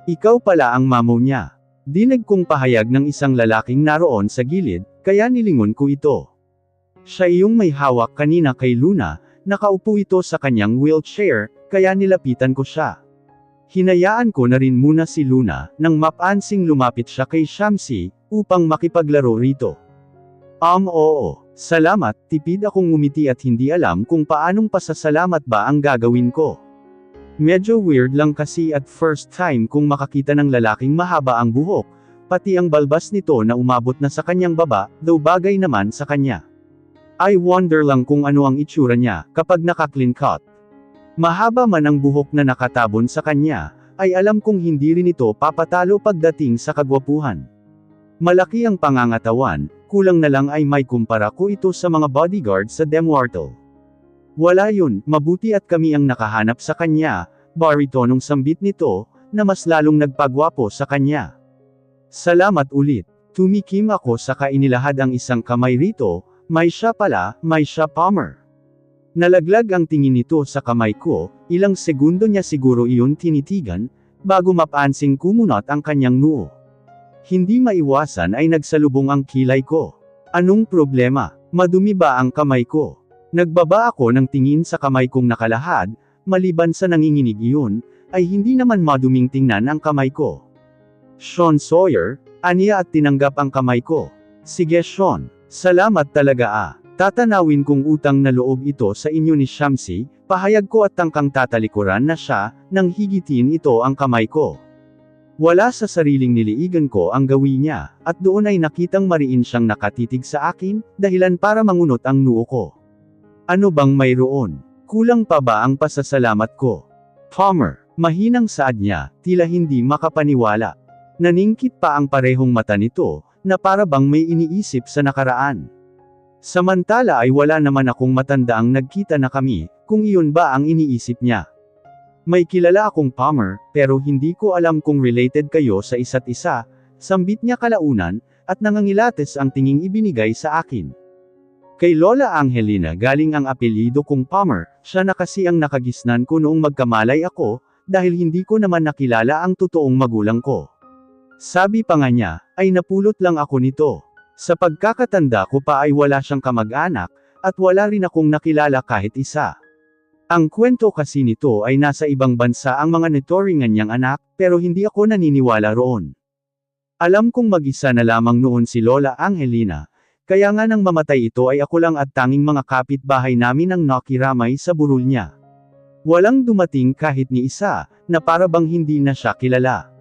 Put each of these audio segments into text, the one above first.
Ikaw pala ang mamo niya. Dinig kong pahayag ng isang lalaking naroon sa gilid, kaya nilingon ko ito. Siya iyong may hawak kanina kay Luna, nakaupo ito sa kanyang wheelchair, kaya nilapitan ko siya. Hinayaan ko na rin muna si Luna, nang mapansing lumapit siya kay Shamsi, upang makipaglaro rito. Oo. Salamat, tipid akong ngumiti at hindi alam kung paanong pasasalamat ba ang gagawin ko. Medyo weird lang kasi at first time kung makakita ng lalaking mahaba ang buhok, pati ang balbas nito na umabot na sa kanyang baba, though bagay naman sa kanya. I wonder lang kung ano ang itsura niya, kapag naka-clean cut. Mahaba man ang buhok na nakatabon sa kanya, ay alam kong hindi rin ito papatalo pagdating sa kagwapuhan. Malaki ang pangangatawan, kulang na lang ay may kumpara ko ito sa mga bodyguard sa Demwartle. Wala yun, mabuti at kami ang nakahanap sa kanya, baritonong sambit nito, na mas lalong nagpagwapo sa kanya. Salamat ulit. Tumikim ako saka inilahad ang isang kamay rito, may siya pala, may siya Palmer. Nalaglag ang tingin nito sa kamay ko, ilang segundo niya siguro iyon tinitigan, bago mapansing kumunot ang kanyang noo. Hindi maiwasan ay nagsalubong ang kilay ko. Anong problema? Madumi ba ang kamay ko? Nagbaba ako ng tingin sa kamay kong nakalahad, maliban sa nanginginig iyon, ay hindi naman maduming tingnan ang kamay ko. Sean Sawyer, aniya at tinanggap ang kamay ko. Sige Sean, salamat talaga Tatanawin kong utang na loob ito sa inyo ni Shamsi, pahayag ko at tangkang tatalikuran na siya, nang higitin ito ang kamay ko. Wala sa sariling niliigan ko ang gawin niya, at doon ay nakitang mariin siyang nakatitig sa akin, dahilan para mangunot ang noo ko. Ano bang mayroon? Kulang pa ba ang pasasalamat ko? Palmer, mahinang saad niya, tila hindi makapaniwala. Naningkit pa ang parehong mata nito, na para bang may iniisip sa nakaraan. Samantala ay wala naman akong matandaang nagkita na kami, kung iyon ba ang iniisip niya. May kilala akong Palmer, pero hindi ko alam kung related kayo sa isa't isa, sambit niya kalaunan, at nangangilates ang tinging ibinigay sa akin. Kay Lola Angelina galing ang apelyido kong Palmer, siya na kasi ang nakagisnan ko noong magkamalay ako, dahil hindi ko naman nakilala ang totoong magulang ko. Sabi pa nga niya, ay napulot lang ako nito. Sa pagkakatanda ko pa ay wala siyang kamag-anak, at wala rin akong nakilala kahit isa. Ang kwento kasi nito ay nasa ibang bansa ang mga netoringan niyang anak, pero hindi ako naniniwala roon. Alam kong mag-isa na lamang noon si Lola Angelina, kaya nga nang mamatay ito ay ako lang at tanging mga kapitbahay namin ang nakiramay sa burol niya. Walang dumating kahit ni isa, na para bang hindi na siya kilala.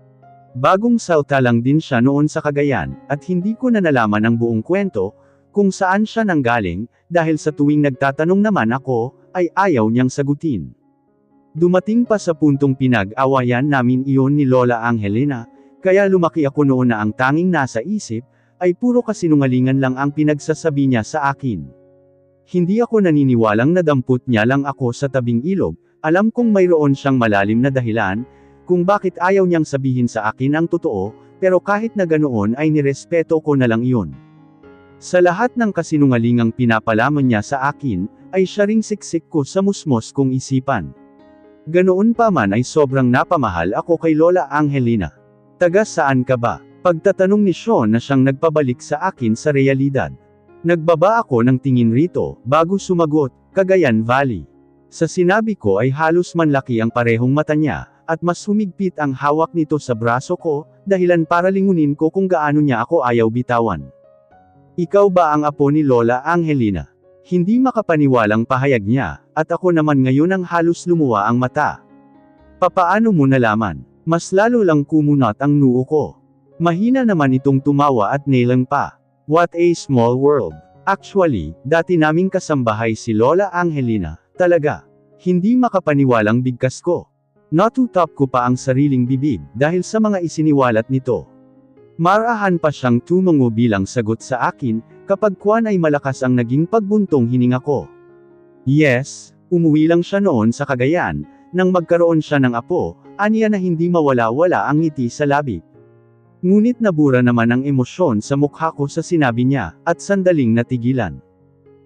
Bagong salta lang din siya noon sa Cagayan, at hindi ko na nalaman ang buong kwento, kung saan siya nanggaling, dahil sa tuwing nagtatanong naman ako, ay ayaw niyang sagutin. Dumating pa sa puntong pinag-awayan namin iyon ni Lola Angelina, kaya lumaki ako noon na ang tanging nasa isip, ay puro kasinungalingan lang ang pinagsasabi niya sa akin. Hindi ako naniniwalang nadampot niya lang ako sa tabing ilog, alam kong mayroon siyang malalim na dahilan, kung bakit ayaw niyang sabihin sa akin ang totoo, pero kahit na ganoon ay nirespeto ko na lang iyon. Sa lahat ng kasinungalingang pinapalaman niya sa akin, ay siya ring siksik ko sa musmos kong isipan. Ganoon pa man ay sobrang napamahal ako kay Lola Angelina. Taga saan ka ba? Pagtatanong ni Sean na siyang nagpabalik sa akin sa realidad. Nagbaba ako ng tingin rito, bago sumagot, Cagayan Valley. Sa sinabi ko ay halos manlaki ang parehong mata niya, at mas humigpit ang hawak nito sa braso ko, dahilan para lingunin ko kung gaano niya ako ayaw bitawan. Ikaw ba ang apo ni Lola Angelina? Hindi makapaniwalang pahayag niya, at ako naman ngayon ang halos lumuwa ang mata. Papaano mo nalaman? Mas lalo lang kumunot ang noo ko. Mahina naman itong tumawa at nilang pa. What a small world. Actually, dati naming kasambahay si Lola Angelina, talaga. Hindi makapaniwalang bigkas ko. Natutop ko pa ang sariling bibig, dahil sa mga isiniwalat nito. Marahan pa siyang tumango bilang sagot sa akin, kapag kuwan ay malakas ang naging pagbuntong hininga ko. Yes, umuwi lang siya noon sa Cagayan, nang magkaroon siya ng apo, aniya na hindi mawala-wala ang ngiti sa labi. Ngunit nabura naman ang emosyon sa mukha ko sa sinabi niya, at sandaling natigilan.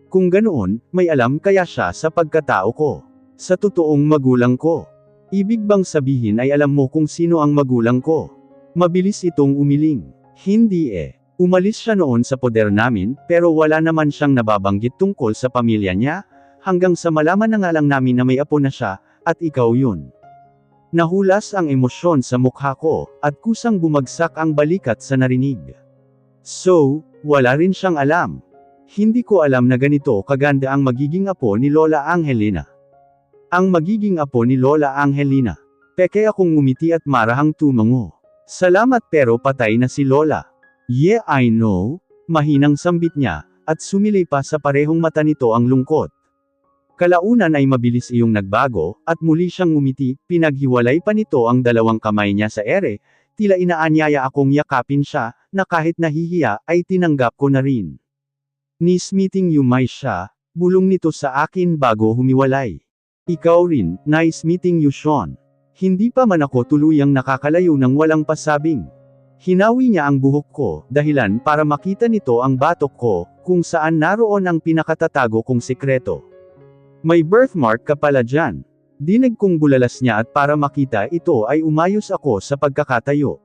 Kung ganoon, may alam kaya siya sa pagkatao ko. Sa totoong magulang ko. Ibig bang sabihin ay alam mo kung sino ang magulang ko? Mabilis itong umiling. Hindi eh. Umalis siya noon sa poder namin, pero wala naman siyang nababanggit tungkol sa pamilya niya, hanggang sa malaman na nga lang namin na may apo na siya, at ikaw yun. Nahulas ang emosyon sa mukha ko, at kusang bumagsak ang balikat sa narinig. So, wala rin siyang alam. Hindi ko alam na ganito kaganda ang magiging apo ni Lola Angelina. Ang magiging apo ni Lola Angelina. Peke akong ngumiti at marahang tumango. Salamat pero patay na si Lola. Yeah, I know. Mahinang sambit niya, at sumilay pa sa parehong mata nito ang lungkot. Kalaunan ay mabilis iyong nagbago, at muli siyang ngumiti, pinaghiwalay pa nito ang dalawang kamay niya sa ere, tila inaanyaya akong yakapin siya, na kahit nahihiya, ay tinanggap ko na rin. Nice meeting you Maisha, bulong nito sa akin bago humiwalay. Ikaw rin, nice meeting you Sean. Hindi pa man ako tuluyang nakakalayo ng walang pasabing. Hinawi niya ang buhok ko, dahilan para makita nito ang batok ko, kung saan naroon ang pinakatatago kong sikreto. May birthmark ka pala dyan. Dinig kong bulalas niya at para makita ito ay umayos ako sa pagkakatayo.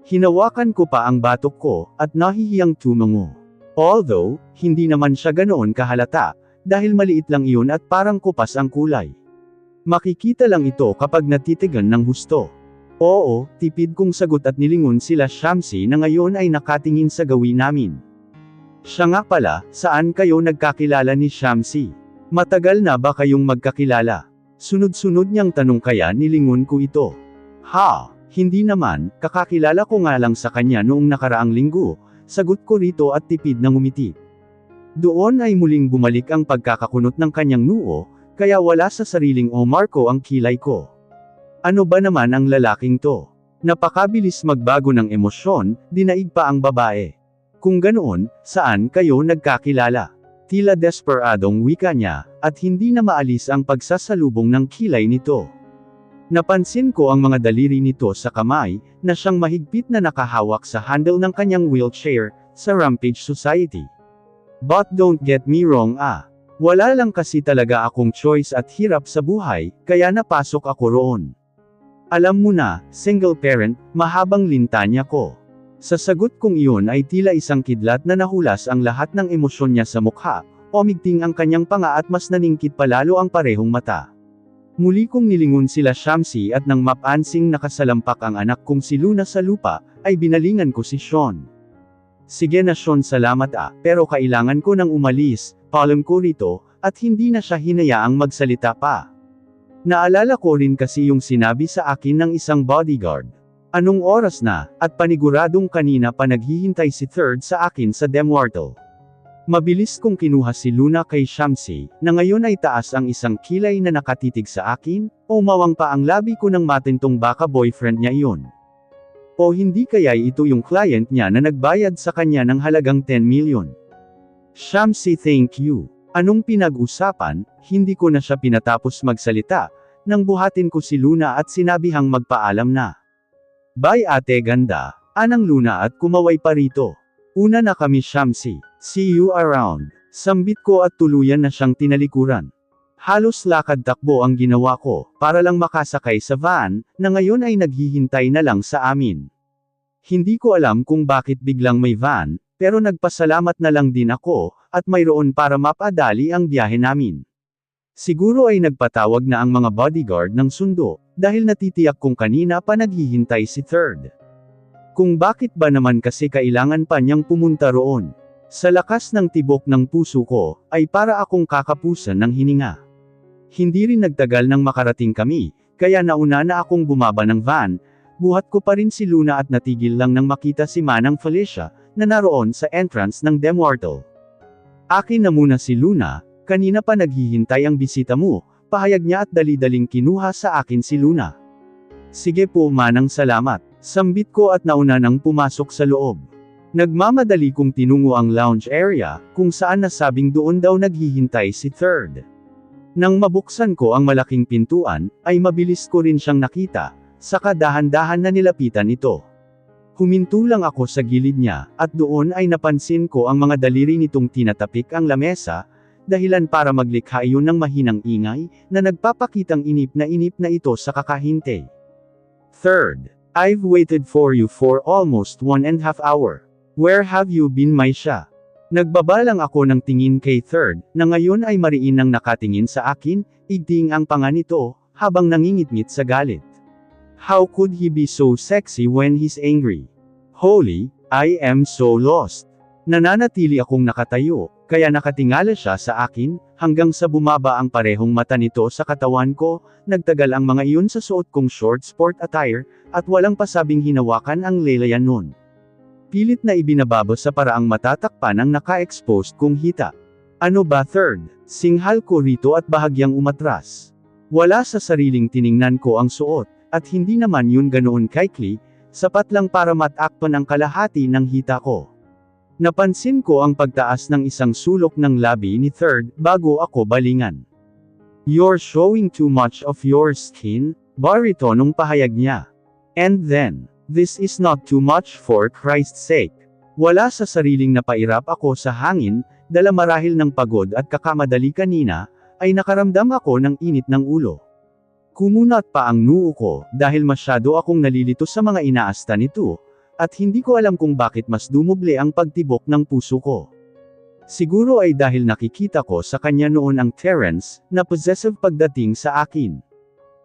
Hinawakan ko pa ang batok ko, at nahihiyang tumango. Although, hindi naman siya ganoon kahalata, dahil maliit lang iyon at parang kupas ang kulay. Makikita lang ito kapag natitigan ng husto. Oo, tipid kong sagot at nilingon sila Shamsi na ngayon ay nakatingin sa gawin namin. Siya nga pala, saan kayo nagkakilala ni Shamsi? Matagal na ba kayong magkakilala? Sunod-sunod niyang tanong kaya nilingon ko ito. Ha, hindi naman, kakakilala ko nga lang sa kanya noong nakaraang linggo, sagot ko rito at tipid na ngumiti. Doon ay muling bumalik ang pagkakakunot ng kanyang noo, kaya wala sa sariling Marco ang kilay ko. Ano ba naman ang lalaking to? Napakabilis magbago ng emosyon, dinaig pa ang babae. Kung ganoon, saan kayo nagkakilala? Tila desperadong wika niya, at hindi na maalis ang pagsasalubong ng kilay nito. Napansin ko ang mga daliri nito sa kamay, na siyang mahigpit na nakahawak sa handle ng kanyang wheelchair, sa Rampage Society. But don't get me wrong wala lang kasi talaga akong choice at hirap sa buhay, kaya napasok ako roon. Alam mo na, single parent, mahabang lintanya ko. Sa sagot kong iyon ay tila isang kidlat na nahulas ang lahat ng emosyon niya sa mukha, umigting ang kanyang panga at mas naningkit palalo ang parehong mata. Muli kong nilingon sila Shamsi at nang mapansing nakasalampak ang anak kong si Luna sa lupa, ay binalingan ko si Sean. Sige na Sean, salamat pero kailangan ko nang umalis, palem ko rito, at hindi na siya hinayaang magsalita pa. Naalala ko rin kasi yung sinabi sa akin ng isang bodyguard. Anong oras na, at paniguradong kanina pa naghihintay si Third sa akin sa Demwartle. Mabilis kong kinuha si Luna kay Shamsi, na ngayon ay taas ang isang kilay na nakatitig sa akin, o mawang pa ang labi ko ng matintong baka boyfriend niya iyon. O hindi kaya ito yung client niya na nagbayad sa kanya ng halagang 10 million. Shamsi, thank you. Anong pinag-usapan? Hindi ko na siya pinatapos magsalita, nang buhatin ko si Luna at sinabihang magpaalam na. Bye ate ganda, anang Luna at kumaway pa rito. Una na kami Shamsi, see you around. Sambit ko at tuluyan na siyang tinalikuran. Halos lakad takbo ang ginawa ko, para lang makasakay sa van, na ngayon ay naghihintay na lang sa amin. Hindi ko alam kung bakit biglang may van, pero nagpasalamat na lang din ako, at mayroon para mapadali ang biyahe namin. Siguro ay nagpatawag na ang mga bodyguard ng sundo, dahil natitiyak kong kanina pa naghihintay si Third. Kung bakit ba naman kasi kailangan pa niyang pumunta roon. Sa lakas ng tibok ng puso ko, ay para akong kakapusan ng hininga. Hindi rin nagtagal nang makarating kami, kaya nauna na akong bumaba ng van, buhat ko pa rin si Luna at natigil lang nang makita si Manang Felicia, na naroon sa entrance ng Demwartle. Akin na muna si Luna, kanina pa naghihintay ang bisita mo, pahayag niya at dali-daling kinuha sa akin si Luna. Sige po Manang, salamat, sambit ko at nauna nang pumasok sa loob. Nagmamadali kong tinungo ang lounge area, kung saan nasabing doon daw naghihintay si Third. Nang mabuksan ko ang malaking pintuan, ay mabilis ko rin siyang nakita, saka dahan-dahan na nilapitan ito. Huminto lang ako sa gilid niya, at doon ay napansin ko ang mga daliri nitong tinatapik ang lamesa, dahilan para maglikha iyon ng mahinang ingay, na nagpapakitang inip na ito sa kakahintay. Third, I've waited for you for almost 1.5 hours. Where have you been, Maisha? Nagbaba lang ako ng tingin kay Third, na ngayon ay mariin nang nakatingin sa akin, igting ang panga nito, habang nangingit-ngit sa galit. How could he be so sexy when he's angry? Holy, I am so lost. Nananatili akong nakatayo, kaya nakatingala siya sa akin, hanggang sa bumaba ang parehong mata nito sa katawan ko, nagtagal ang mga iyon sa suot kong short sport attire, at walang pasabing hinawakan ang lelayan nun. Pilit na ibinababa sa paraang matatakpan ang naka-exposed kong hita. Ano ba Third? Singhal ko rito at bahagyang umatras. Wala sa sariling tiningnan ko ang suot, at hindi naman yun ganoon kaikli, sapat lang para matakpan ang kalahati ng hita ko. Napansin ko ang pagtaas ng isang sulok ng labi ni Third, bago ako balingan. You're showing too much of your skin, baritonong pahayag niya. And then, this is not too much for Christ's sake. Wala sa sariling napairap ako sa hangin, dala marahil ng pagod at kakamadali kanina, ay nakaramdam ako ng init ng ulo. Kumunat pa ang noo ko, dahil masyado akong nalilito sa mga inaasta nito, at hindi ko alam kung bakit mas dumoble ang pagtibok ng puso ko. Siguro ay dahil nakikita ko sa kanya noon ang Terence, na possessive pagdating sa akin.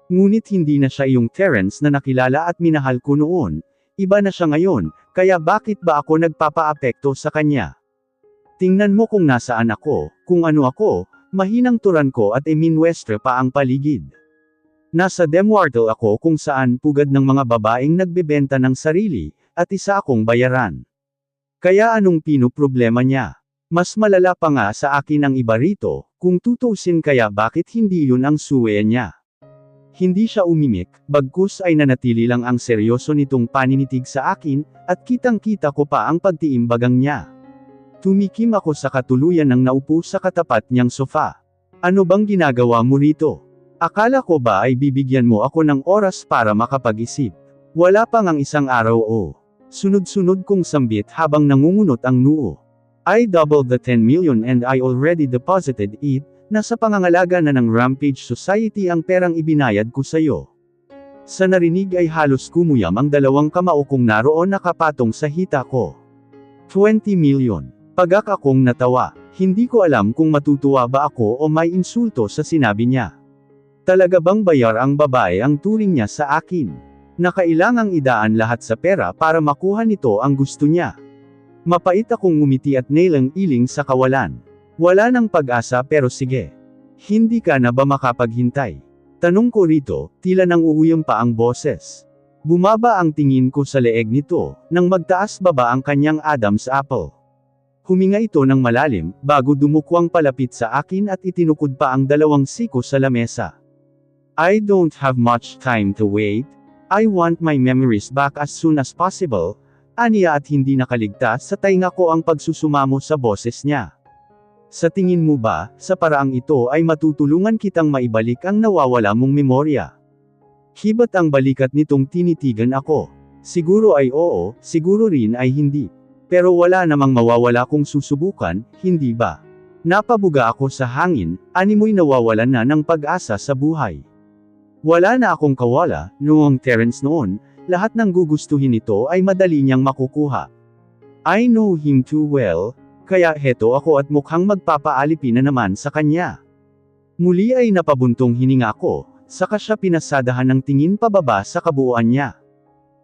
Ngunit hindi na siya yung Terence na nakilala at minahal ko noon, iba na siya ngayon, kaya bakit ba ako nagpapaapekto sa kanya? Tingnan mo kung nasaan ako, kung ano ako, mahinang turan ko at eminwestre pa ang paligid. Nasa Demwartle ako kung saan pugad ng mga babaeng nagbebenta ng sarili, at isa akong bayaran. Kaya anong pinoproblema niya? Mas malala pa nga sa akin ang iba rito, kung tutusin kaya bakit hindi yun ang suwe niya. Hindi siya umimik, bagkus ay nanatili lang ang seryoso nitong paninitig sa akin, at kitang-kita ko pa ang pagtiimbagang niya. Tumikim ako sa katuluyan ng naupo sa katapat niyang sofa. Ano bang ginagawa mo rito? Akala ko ba ay bibigyan mo ako ng oras para makapag-isip? Wala pa ngang isang araw o. Sunod-sunod kong sambit habang nangungunot ang noo. I doubled the 10 million and I already deposited it, nasa pangangalaga na ng Rampage Society ang perang ibinayad ko sayo. Sa narinig ay halos kumuyam ang dalawang kamao kong naroon nakapatong sa hita ko. 20 million. Pagak akong natawa. Hindi ko alam kung matutuwa ba ako o may insulto sa sinabi niya. Talaga bang bayar ang babae ang turing niya sa akin? Nakailangang idaan lahat sa pera para makuha nito ang gusto niya. Mapait akong ngumiti at nailang iling sa kawalan. Wala nang pag-asa pero sige. Hindi ka na ba makapaghintay? Tanong ko rito, tila nang uuyong pa ang boses. Bumaba ang tingin ko sa leeg nito, nang magtaas baba ang kanyang Adam's apple. Huminga ito ng malalim, bago dumukwang palapit sa akin at itinukod pa ang dalawang siko sa lamesa. I don't have much time to wait. I want my memories back as soon as possible, aniya at hindi nakaligtas sa tainga ko ang pagsusumamo sa boses niya. Sa tingin mo ba, sa paraang ito ay matutulungan kitang maibalik ang nawawala mong memorya? Hibat ang balikat nitong tinitigan ako. Siguro ay oo, siguro rin ay hindi. Pero wala namang mawawala kung susubukan, hindi ba? Napabuga ako sa hangin, animoy nawawalan na ng pag-asa sa buhay. Wala na akong kawala, noong Terence noon, lahat ng gugustuhin nito ay madali niyang makukuha. I know him too well, kaya heto ako at mukhang magpapaalipin na naman sa kanya. Muli ay napabuntong hininga ko, saka siya pinasadahan ng tingin pababa sa kabuuan niya.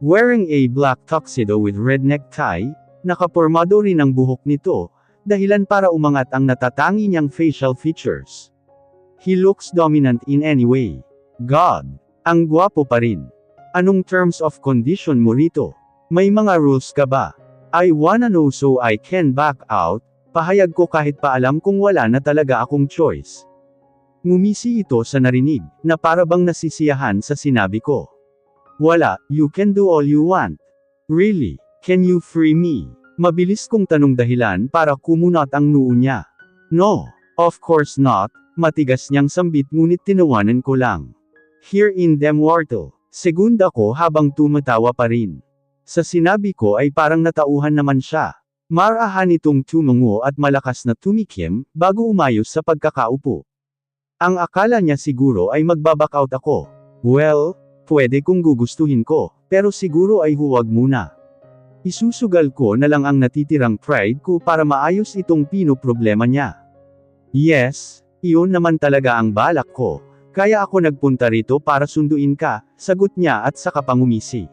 Wearing a black tuxedo with red necktie, nakapormado rin ang buhok nito, dahilan para umangat ang natatangi niyang facial features. He looks dominant in any way. God, ang gwapo pa rin. Anong terms of condition mo rito? May mga rules ka ba? I wanna know so I can back out, pahayag ko kahit pa alam kung wala na talaga akong choice. Ngumisi ito sa narinig, na para bang nasisiyahan sa sinabi ko. Wala, you can do all you want. Really, can you free me? Mabilis kong tanong dahilan para kumunat ang noo niya. No, of course not, matigas niyang sambit ngunit tinawanan ko lang. Here in Demwartle, segunda ko habang tumatawa pa rin. Sa sinabi ko ay parang natauhan naman siya. Marahan itong tumungo at malakas na tumikim, bago umayos sa pagkakaupo. Ang akala niya siguro ay magbaback out ako. Well, pwede kung gugustuhin ko, pero siguro ay huwag muna. Isusugal ko na lang ang natitirang pride ko para maayos itong pinoproblema niya. Yes, iyon naman talaga ang balak ko, kaya ako nagpunta rito para sunduin ka, sagot niya at saka pangumisi.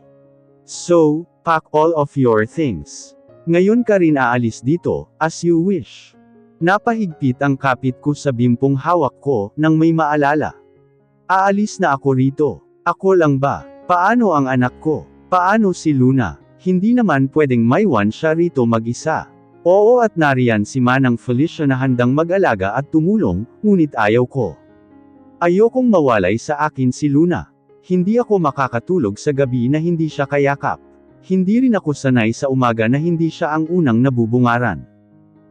So, pack all of your things. Ngayon ka rin aalis dito, as you wish. Napahigpit ang kapit ko sa bimpong hawak ko, nang may maalala. Aalis na ako rito. Ako lang ba? Paano ang anak ko? Paano si Luna? Hindi naman pwedeng maiwan siya rito mag-isa. Oo, at nariyan si Manang Felicia na handang mag-alaga at tumulong, ngunit ayaw ko. Ayokong mawalay sa akin si Luna. Hindi ako makakatulog sa gabi na hindi siya kayakap. Hindi rin ako sanay sa umaga na hindi siya ang unang nabubungaran.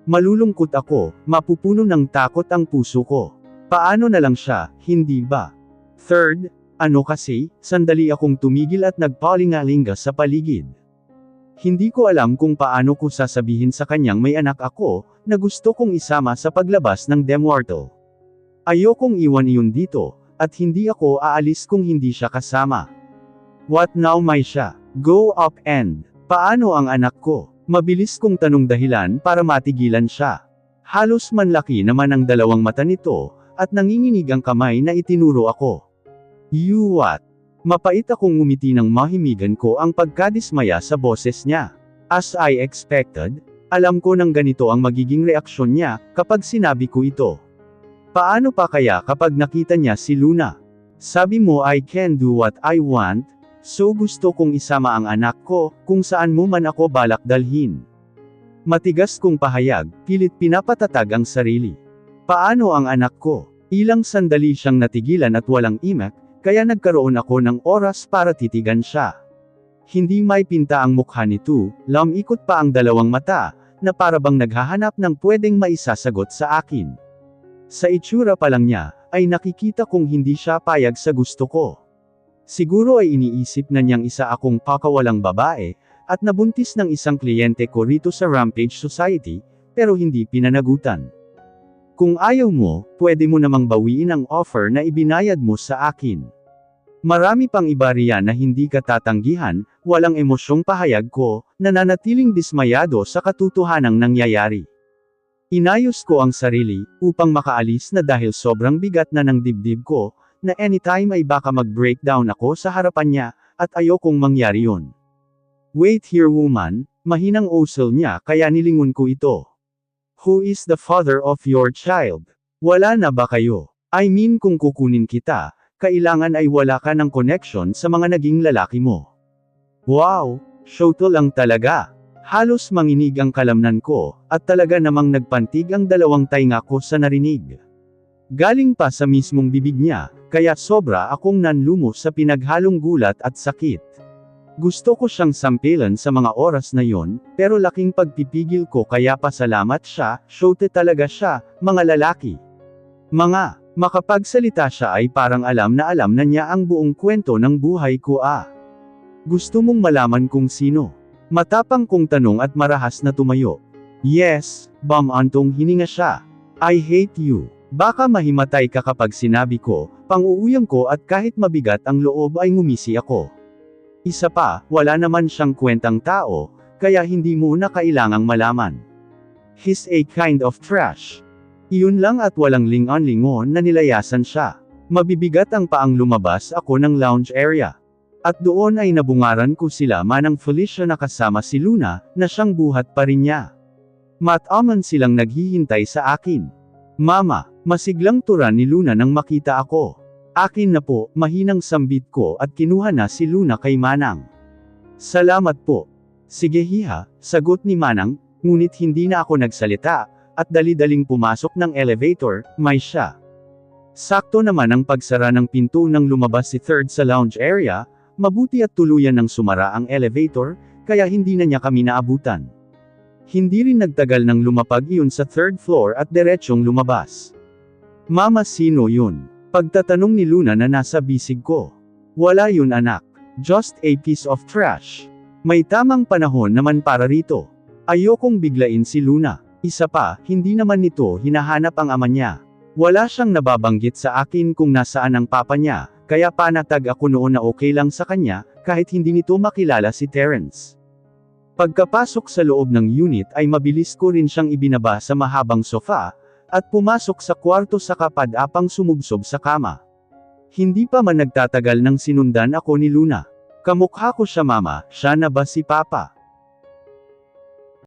Malulungkot ako, mapupuno ng takot ang puso ko. Paano na lang siya, hindi ba? Third, ano kasi, sandali akong tumigil at nagpalingalinga sa paligid. Hindi ko alam kung paano ko sasabihin sa kanyang may anak ako, na gusto kong isama sa paglabas ng Demwartle. Ayokong iwan iyon dito, at hindi ako aalis kung hindi siya kasama. What now may siya? Go up and, paano ang anak ko? Mabilis kong tanong dahilan para matigilan siya. Halos manlaki naman ang dalawang mata nito, at nanginginig ang kamay na itinuro ako. You what? Mapait akong ngumiti ng mahimigan ko ang pagkadismaya sa boses niya. As I expected, alam ko nang ganito ang magiging reaksyon niya, kapag sinabi ko ito. Paano pa kaya kapag nakita niya si Luna? Sabi mo I can do what I want, so gusto kong isama ang anak ko, kung saan mo man ako balak dalhin. Matigas kong pahayag, pilit pinapatatag ang sarili. Paano ang anak ko? Ilang sandali siyang natigilan at walang imak, kaya nagkaroon ako ng oras para titigan siya. Hindi may pinta ang mukha nito, lumikot pa ang dalawang mata, na parabang naghahanap ng pwedeng maisasagot sa akin. Sa itsura pa lang niya, ay nakikita kong hindi siya payag sa gusto ko. Siguro ay iniisip na niyang isa akong pakawalang babae, at nabuntis ng isang kliyente ko rito sa Rampage Society, pero hindi pinanagutan. Kung ayaw mo, pwede mo namang bawiin ang offer na ibinayad mo sa akin. Marami pang iba riyan na hindi ka tatanggihan, walang emosyong pahayag ko, nananatiling dismayado sa katotohanang nangyayari. Inayos ko ang sarili, upang makaalis na dahil sobrang bigat na ng dibdib ko, na anytime ay baka mag-breakdown ako sa harapan niya, at ayokong mangyari yun. Wait here woman, mahinang usel niya kaya nilingon ko ito. Who is the father of your child? Wala na ba kayo? I mean kung kukunin kita, kailangan ay wala ka ng connection sa mga naging lalaki mo. Wow, show to lang talaga. Halos manginig ang kalamnan ko, at talaga namang nagpantig ang dalawang tainga ko sa narinig. Galing pa sa mismong bibig niya, kaya sobra akong nanlumo sa pinaghalong gulat at sakit. Gusto ko siyang sampilan sa mga oras na yon, pero laking pagpipigil ko kaya pasalamat siya, shote talaga siya, mga lalaki. Makapagsalita siya ay parang alam na niya ang buong kwento ng buhay ko Gusto mong malaman kung sino? Matapang kong tanong at marahas na tumayo. Yes, antong hininga siya. I hate you. Baka mahimatay ka kapag sinabi ko, pang-uuyam ko at kahit mabigat ang loob ay ngumisi ako. Isa pa, wala naman siyang kwentang tao, kaya hindi mo na kailangang malaman. He's a kind of trash. Iyon lang at walang lingon-lingon na nilayasan siya. Mabibigat ang paang lumabas ako ng lounge area. At doon ay nabungaran ko sila Manang Felicia na kasama si Luna, na siyang buhat pa rin niya. Mataman silang naghihintay sa akin. Mama, masiglang turan ni Luna nang makita ako. Akin na po, mahinang sambit ko at kinuha na si Luna kay Manang. Salamat po. Sige hiha, sagot ni Manang, ngunit hindi na ako nagsalita, at dali-daling pumasok ng elevator, may siya. Sakto naman ang pagsara ng pinto nang lumabas si Third sa lounge area, mabuti at tuluyan ng sumara ang elevator, kaya hindi na niya kami naabutan. Hindi rin nagtagal nang lumapag iyon sa third floor at diretsyong lumabas. Mama, sino yun? Pagtatanong ni Luna na nasa bisig ko. Wala yun anak. Just a piece of trash. May tamang panahon naman para rito. Ayokong biglain si Luna. Isa pa, hindi naman nito hinahanap ang ama niya. Wala siyang nababanggit sa akin kung nasaan ang papa niya, kaya panatag ako noon na okay lang sa kanya, kahit hindi nito makilala si Terence. Pagkapasok sa loob ng unit ay mabilis ko rin siyang ibinaba sa mahabang sofa, at pumasok sa kwarto sa kapad-apang sumubsob sa kama. Hindi pa man nagtatagal nang sinundan ako ni Luna. Kamukha ko siya mama, siya na ba si papa?